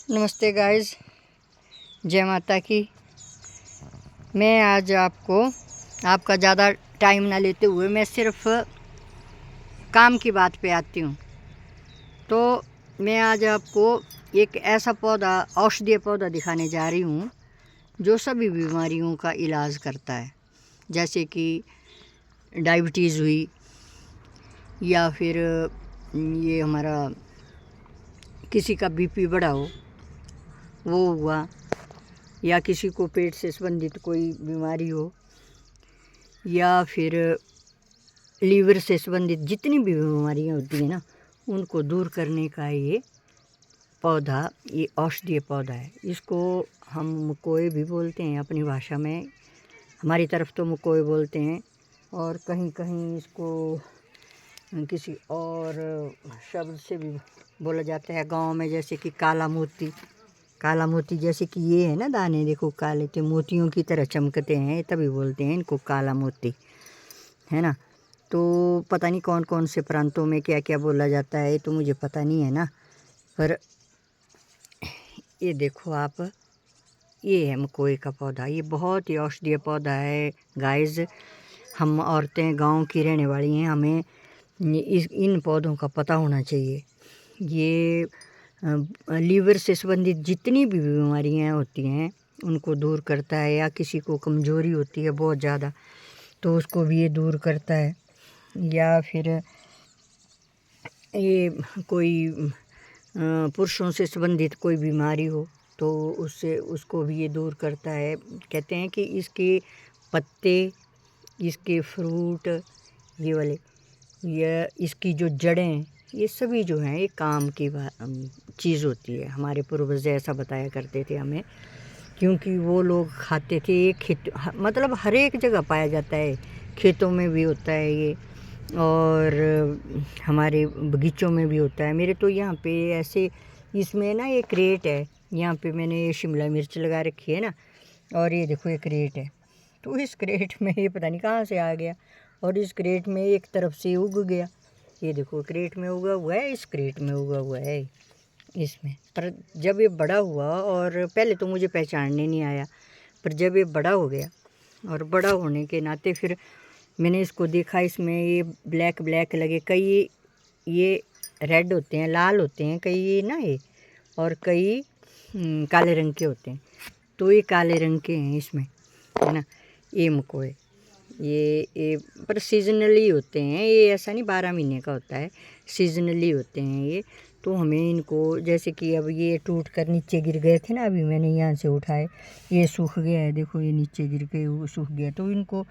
नमस्ते गाइस, जय माता की। मैं आज आपका ज़्यादा टाइम ना लेते हुए मैं सिर्फ काम की बात पे आती हूँ। तो मैं आज आपको एक ऐसा पौधा, औषधीय पौधा दिखाने जा रही हूँ जो सभी बीमारियों का इलाज करता है। जैसे कि डायबिटीज़ हुई, या फिर ये हमारा किसी का बीपी बढ़ा हो वो हुआ, या किसी को पेट से संबंधित कोई बीमारी हो, या फिर लीवर से संबंधित जितनी भी बीमारियां होती हैं ना, उनको दूर करने का ये पौधा, ये औषधीय पौधा है। इसको हम मुकोए भी बोलते हैं अपनी भाषा में। हमारी तरफ तो मुकोए बोलते हैं, और कहीं कहीं इसको किसी और शब्द से भी बोला जाता है गांव में, जैसे कि काला मोती। काला मोती जैसे कि ये है ना, दाने देखो काले तो मोतियों की तरह चमकते हैं, तभी बोलते हैं इनको काला मोती, है ना। तो पता नहीं कौन कौन से प्रांतों में क्या क्या बोला जाता है, तो मुझे पता नहीं है ना। पर ये देखो आप, ये है मकोए का पौधा। ये बहुत ही औषधीय पौधा है गाइस। हम औरतें गांव की रहने वाली हैं, हमें इन पौधों का पता होना चाहिए। ये लीवर से संबंधित जितनी भी बीमारियां होती हैं उनको दूर करता है, या किसी को कमज़ोरी होती है बहुत ज़्यादा तो उसको भी ये दूर करता है, या फिर ये कोई पुरुषों से संबंधित कोई बीमारी हो तो उसको भी ये दूर करता है। कहते हैं कि इसके पत्ते, इसके फ्रूट, ये वाले, ये इसकी जो जड़ें, ये सभी जो हैं ये काम की चीज़ होती है। हमारे पूर्वज ऐसा बताया करते थे हमें, क्योंकि वो लोग खाते थे। ये मतलब हर एक जगह पाया जाता है, खेतों में भी होता है ये, और हमारे बगीचों में भी होता है। मेरे तो यहाँ पे ऐसे, इसमें ना एक क्रेट है, यहाँ पे मैंने ये शिमला मिर्च लगा रखी है ना, और ये देखो एक क्रेट है। तो इस क्रेट में ये पता नहीं कहाँ से आ गया, और इस क्रेट में एक तरफ से उग गया। ये देखो क्रेट में उगा हुआ है, इस क्रेट में उगा हुआ है इसमें। पर जब ये बड़ा हुआ, और पहले तो मुझे पहचानने नहीं आया, पर जब ये बड़ा हो गया और बड़ा होने के नाते फिर मैंने इसको देखा, इसमें ये ब्लैक ब्लैक लगे। कई ये रेड होते हैं, लाल होते हैं कई ये ना, ये और कई काले रंग के होते हैं। तो ये काले रंग के हैं इसमें, है ना। ये मकोए ये पर सीजनली होते हैं ये, ऐसा नहीं 12 महीने का होता है, सीजनली होते हैं ये। तो हमें इनको, जैसे कि अब ये टूट कर नीचे गिर गए थे ना, अभी मैंने यहाँ से उठाए, ये सूख गया है, देखो ये नीचे गिर के वो सूख गया। तो इनको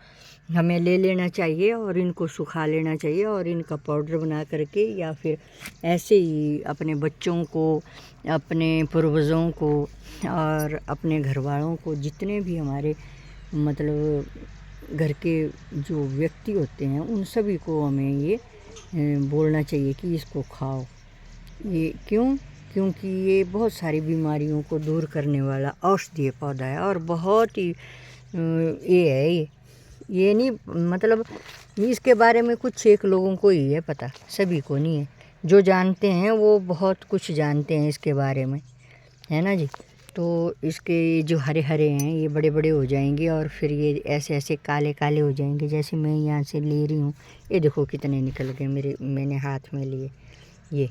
हमें ले लेना चाहिए और इनको सुखा लेना चाहिए, और इनका पाउडर बना करके, या फिर ऐसे ही अपने बच्चों को, अपने पूर्वजों को, और अपने घर वालों को, जितने भी हमारे मतलब घर के जो व्यक्ति होते हैं उन सभी को हमें ये बोलना चाहिए कि इसको खाओ। ये क्योंकि ये बहुत सारी बीमारियों को दूर करने वाला औषधीय पौधा है, और बहुत ही ये है। ये नहीं, मतलब इसके बारे में कुछ एक लोगों को ही है पता, सभी को नहीं है। जो जानते हैं वो बहुत कुछ जानते हैं इसके बारे में, है ना जी। तो इसके जो हरे हरे हैं ये बड़े बड़े हो जाएंगे, और फिर ये ऐसे ऐसे काले काले हो जाएंगे। जैसे मैं यहाँ से ले रही हूँ, ये देखो कितने निकल गए मैंने हाथ में लिए। ये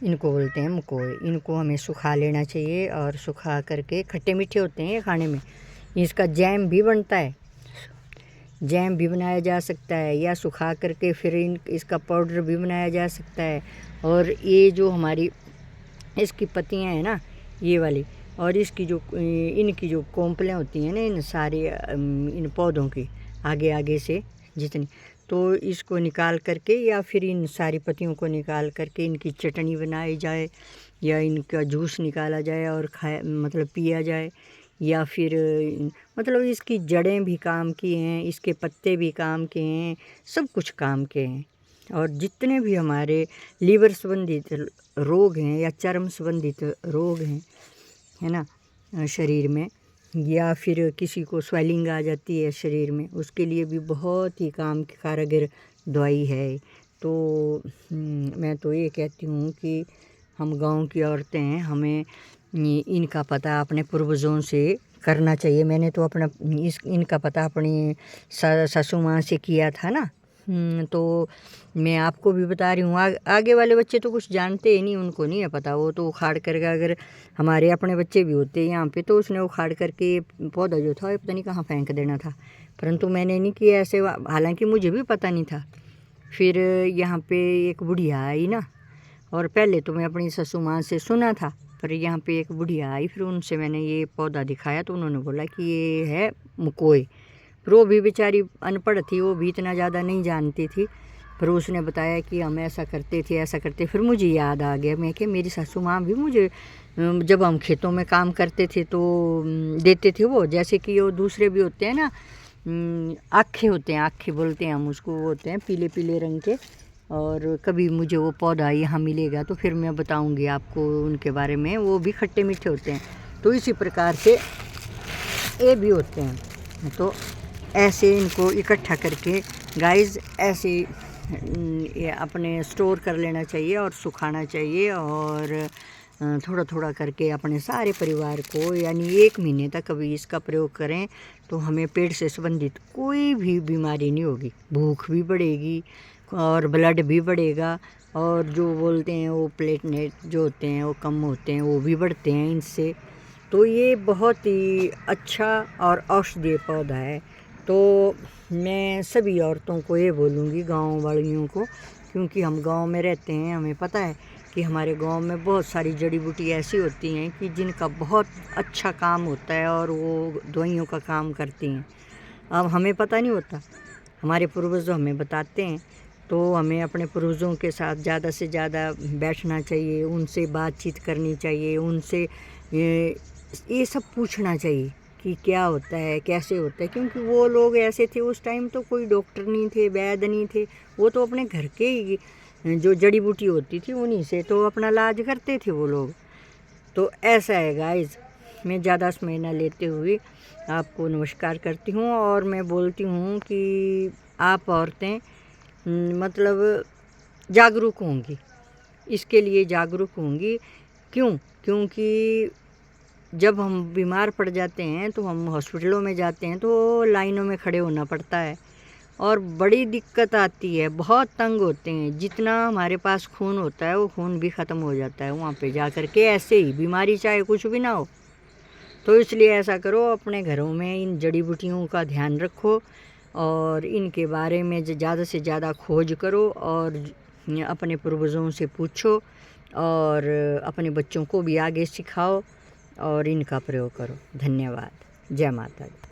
इनको बोलते हैं मकोए। इनको हमें सुखा लेना चाहिए, और सुखा करके, खट्टे मीठे होते हैं ये खाने में। इसका जैम भी बनता है, जैम भी बनाया जा सकता है, या सुखा करके फिर इसका पाउडर भी बनाया जा सकता है। और ये जो हमारी इसकी पत्तियाँ हैं ना, ये वाली, और इसकी जो इनकी जो कोंपलें होती हैं ना, इन सारे इन पौधों की आगे आगे से जितनी, तो इसको निकाल करके, या फिर इन सारी पत्तियों को निकाल करके इनकी चटनी बनाई जाए, या इनका जूस निकाला जाए और मतलब पिया जाए। या फिर मतलब इसकी जड़ें भी काम की हैं, इसके पत्ते भी काम के हैं, सब कुछ काम के हैं। और जितने भी हमारे लीवर संबंधित रोग हैं, या चर्म संबंधित रोग हैं, है ना, शरीर में, या फिर किसी को स्वेलिंग आ जाती है शरीर में, उसके लिए भी बहुत ही काम की कारगर दवाई है। तो मैं तो ये कहती हूँ कि हम गांव की औरतें हैं, हमें इनका पता अपने पूर्वजों से करना चाहिए। मैंने तो अपना इनका पता अपनी सासू माँ से किया था ना। तो मैं आपको भी बता रही हूँ। आगे वाले बच्चे तो कुछ जानते ही नहीं, उनको नहीं है पता। वो तो उखाड़ करके, अगर हमारे अपने बच्चे भी होते यहाँ पे तो उसने उखाड़ करके पौधा जो था पता नहीं कहाँ फेंक देना था, परंतु मैंने नहीं किया ऐसे, हालांकि मुझे भी पता नहीं था। फिर यहाँ पे एक बुढ़िया आई ना, और पहले तो मैं अपनी ससु माँ से सुना था, पर यहाँ पे एक बुढ़िया आई, फिर उनसे मैंने ये पौधा दिखाया तो उन्होंने बोला कि ये है मकोए। फिर वो भी बेचारी अनपढ़ थी, वो भी इतना ज़्यादा नहीं जानती थी, फिर उसने बताया कि हम ऐसा करते थे ऐसा करते। फिर मुझे याद आ गया, मैं कि मेरी सासू माँ भी मुझे जब हम खेतों में काम करते थे तो देते थे वो, जैसे कि वो दूसरे भी होते हैं ना, आखे होते हैं, आखे बोलते हैं हम उसको, वो होते हैं पीले पीले रंग के। और कभी मुझे वो पौधा यहाँ मिलेगा तो फिर मैं बताऊँगी आपको उनके बारे में, वो भी खट्टे मीठे होते हैं। तो इसी प्रकार से ये भी होते हैं। तो ऐसे इनको इकट्ठा करके गाइस ऐसे ये अपने स्टोर कर लेना चाहिए और सुखाना चाहिए, और थोड़ा थोड़ा करके अपने सारे परिवार को, यानी 1 महीने तक अभी इसका प्रयोग करें तो हमें पेट से संबंधित कोई भी बीमारी नहीं होगी। भूख भी बढ़ेगी और ब्लड भी बढ़ेगा, और जो बोलते हैं वो प्लेटलेट जो होते हैं वो कम होते हैं, वो भी बढ़ते हैं इनसे। तो ये बहुत ही अच्छा और औषधीय पौधा है। तो मैं सभी औरतों को ये बोलूँगी, गांव वालियों को, क्योंकि हम गांव में रहते हैं, हमें पता है कि हमारे गांव में बहुत सारी जड़ी बूटी ऐसी होती हैं कि जिनका बहुत अच्छा काम होता है और वो दवाइयों का काम करती हैं। अब हमें पता नहीं होता, हमारे पूर्वज हमें बताते हैं, तो हमें अपने पूर्वजों के साथ ज़्यादा से ज़्यादा बैठना चाहिए, उनसे बातचीत करनी चाहिए, उनसे ये सब पूछना चाहिए कि क्या होता है कैसे होता है, क्योंकि वो लोग ऐसे थे उस टाइम, तो कोई डॉक्टर नहीं थे, वैद्य नहीं थे, वो तो अपने घर के ही जो जड़ी बूटी होती थी उन्हीं से तो अपना इलाज करते थे वो लोग। तो ऐसा है गाइस, मैं ज़्यादा समय न लेते हुए आपको नमस्कार करती हूँ, और मैं बोलती हूँ कि आप औरतें मतलब जागरूक होंगी, इसके लिए जागरूक होंगी। क्योंकि जब हम बीमार पड़ जाते हैं तो हम हॉस्पिटलों में जाते हैं तो लाइनों में खड़े होना पड़ता है, और बड़ी दिक्कत आती है, बहुत तंग होते हैं। जितना हमारे पास खून होता है वो खून भी ख़त्म हो जाता है वहाँ पे जा कर के, ऐसे ही बीमारी चाहे कुछ भी ना हो। तो इसलिए ऐसा करो, अपने घरों में इन जड़ी बूटियों का ध्यान रखो, और इनके बारे में ज़्यादा से ज़्यादा खोज करो, और अपने पूर्वजों से पूछो, और अपने बच्चों को भी आगे सिखाओ, और इनका प्रयोग करो। धन्यवाद। जय माता दी।